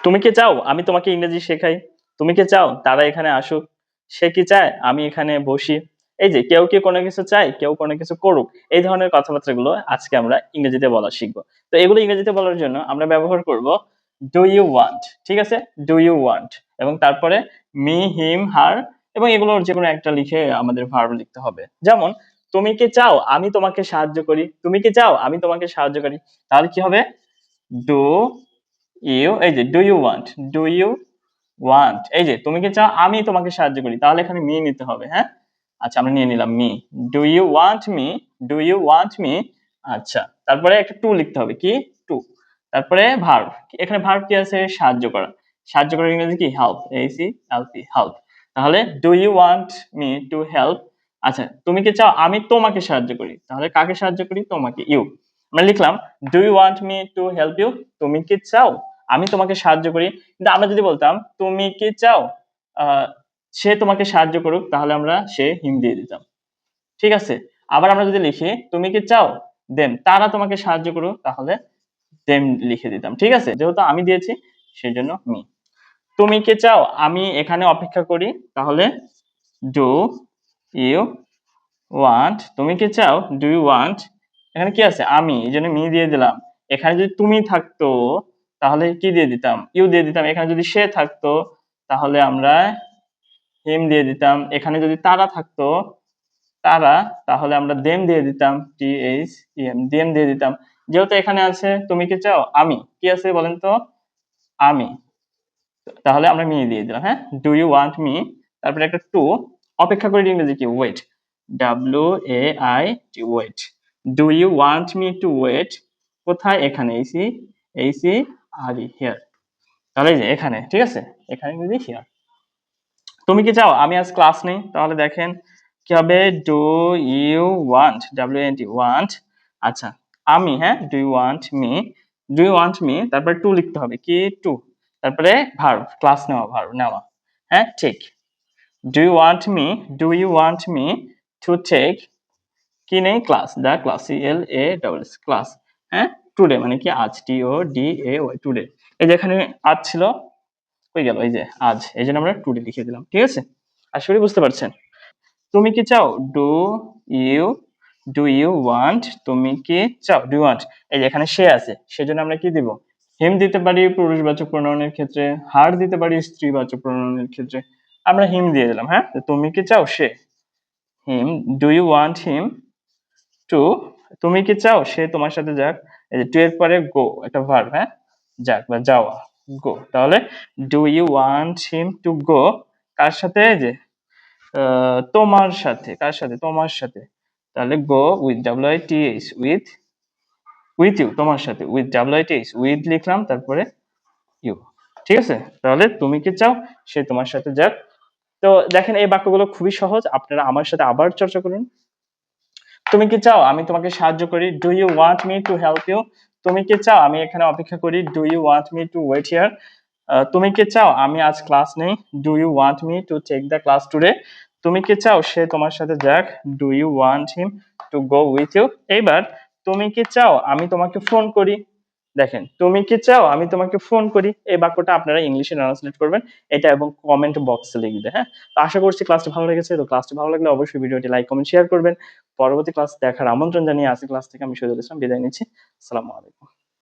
তুমি কি চাও আমি তোমাকে ইংরেজি শেখাই? তুমি কি চাও তারা এখানে আসুক? সে কি চায় আমি এখানে বসি? এই যে কেউ কি কোনো কিছু চায়, কেউ কোনো কিছু করুক। এই ধরনের কথাবার্তাগুলো আজকে আমরা ইংরেজিতে বলা শিখব। তো এগুলো ইংরেজিতে বলার জন্য আমরা ব্যবহার করব ডু ইউ ওয়ান্ট। ঠিক আছে? ডু ইউ ওয়ান্ট এবং তারপরে মি, হিম, হার এবং এগুলোর যেকোনো একটা লিখে আমাদের ভার্ব লিখতে হবে। যেমন তুমি কি চাও আমি তোমাকে সাহায্য করি? তুমি কি চাও আমি তোমাকে সাহায্য করি? তাহলে কি হবে? ডু ইউ, এই যে do you want, do you want, এই যে তুমি কি চাও আমি তোমাকে সাহায্য করি, তাহলে এখানে মি নিতে হবে। হ্যাঁ, আচ্ছা আমরা নিয়ে নিলাম me. Do you want me, do you want me. আচ্ছা, তারপরে একটা টু লিখতে হবে, কি টু। তারপরে ভার্ব, এখানে ভার্ব কি আছে? সাহায্য করা। সাহায্য করার ইংরেজি কি? Help, H E L P, help. তাহলে do you want me to help. আচ্ছা, তুমি কি চাও আমি তোমাকে সাহায্য করি? তাহলে কাকে সাহায্য করি? তোমাকে, ইউ। আমরা লিখলাম do you want me to help you, তুমি কি চাও আমি তোমাকে সাহায্য করি। কিন্তু আমরা যদি বলতাম তুমি কি চাও সে তোমাকে সাহায্য করুক, তাহলে আমরা সে হিম দিয়ে দিতাম। ঠিক আছে? আবার আমরা যদি লিখি তুমি কি চাও দেম তারা তোমাকে সাহায্য করুক, তাহলে দেম লিখে দিতাম। ঠিক আছে? যেহেতু আমি দিয়েছি সেই জন্য মি। তুমি কি চাও আমি এখানে অপেক্ষা করি? তাহলে ডু ইউ ওয়ান্ট, তুমি কি চাও ডু ইউ ওয়ান্ট, এখানে কি আছে? আমি, এই জন্য মি দিয়ে দিলাম। এখানে যদি তুমি থাকতো তাহলে কি দিয়ে দিতাম? ইউ দিয়ে দিতাম। এখানে যদি সে থাকতো তাহলে আমরা হিম দিয়ে দিতাম। এখানে যদি তারা থাকতো, তারা, তাহলে আমরা দেম দিয়ে দিতাম, T H E M, them দিয়ে দিতাম। যেহেতু এখানে আছে তুমি কি চাও আমি, কি আছে বলেন তো? আমি, তাহলে আমরা মি দিয়ে দিলাম। হ্যাঁ, ডু ইউ ওয়ান্ট মি, তারপরে একটা টু। অপেক্ষা করি ইংরেজি কি? Wait, W A I T, wait. Do you want me to wait, কোথায়? এখানে, এইসি, এইসি আর ই, হিয়ার। তাহলে এই যে এখানে, ঠিক আছে, এখানে ইংরেজি হিয়ার। তুমি কি চাও আমি আজ ক্লাস নেই? তাহলে দেখেন কি হবে? Do you want, W N T, want. আচ্ছা, আমি, হ্যাঁ, do you want me, do you want me, তারপরে টু লিখতে হবে, কি টু। তারপরে ভার্ব, ক্লাস নেওয়া, ভার্ব নেওয়া। হ্যাঁ, ঠিক। Do you want me, do you want me to take, কি নেই? Class, the class, C L A double S, class. হ্যাঁ, টুডে মানে কি? আজ, T O D A Y, today. এই যে এখানে আজ ছিল, হয়ে গেল এই যে আজ, এই জন্য আমরা টুডে লিখে দিলাম। ঠিক আছে? আশা করি বুঝতে পারছেন। তুমি কি চাও, do you, do you want, তুমি কি চাও, ডু ওয়ান্ট। এই যে এখানে সে আছে, সেজন্য আমরা কি দিব? হিম দিতে পারি পুরুষবাচক প্রণয়নের ক্ষেত্রে, হার দিতে পারি স্ত্রীবাচক প্রণয়নের ক্ষেত্রে, আমরা হিম দিয়ে দিলাম। হ্যাঁ, তুমি কি চাও সে, him, do you want him to, তুমি কি চাও সে তোমার সাথে যাক। এই যে টু এর পরে গো, একটা ভার্ব, হ্যাঁ, যাক বা যাওয়া, গো। তাহলে do you want him to go, কার সাথে? এই যে তোমার সাথে, কার সাথে? তোমার সাথে। তাহলে go with, W I T H, with, with you, তোমার সাথে, with, W I T H, with লিখলাম, তারপরে ইউ। ঠিক আছে? তাহলে তুমি কি চাও সে তোমার সাথে যাক। তো দেখেন এই বাক্যগুলো খুবই সহজ, আপনারা আমার সাথে আবার চর্চা করুন। তুমি কি চাও আমি তোমাকে সাহায্য করি? Do you want me to help you. তুমি কি চাও আমি এখানে অপেক্ষা করি? Do you want me to wait here. তুমি কি চাও আমি আজ ক্লাস নেই? Do you want me to take the class today. তুমি কি চাও সে তোমার সাথে যাক? Do you want him to go with you. এইবার তুমি কি চাও আমি তোমাকে ফোন করি? দেখেন, তুমি কি চাও আমি তোমাকে ফোন করি, এই বাক্যটা আপনারা ইংলিশে ট্রান্সলেট করবেন এটা এবং কমেন্ট বক্সে লিখবে। হ্যাঁ, তো আশা করছি ক্লাসটি ভালো লেগেছে। তো ক্লাসটি ভালো লাগলে অবশ্যই ভিডিওটি লাইক, কমেন্ট, শেয়ার করবেন। পরবর্তী ক্লাস দেখার আমন্ত্রণ জানিয়ে আজকের ক্লাস থেকে আমি শহীদুল ইসলাম বিদায় নিচ্ছি। আসসালামু আলাইকুম।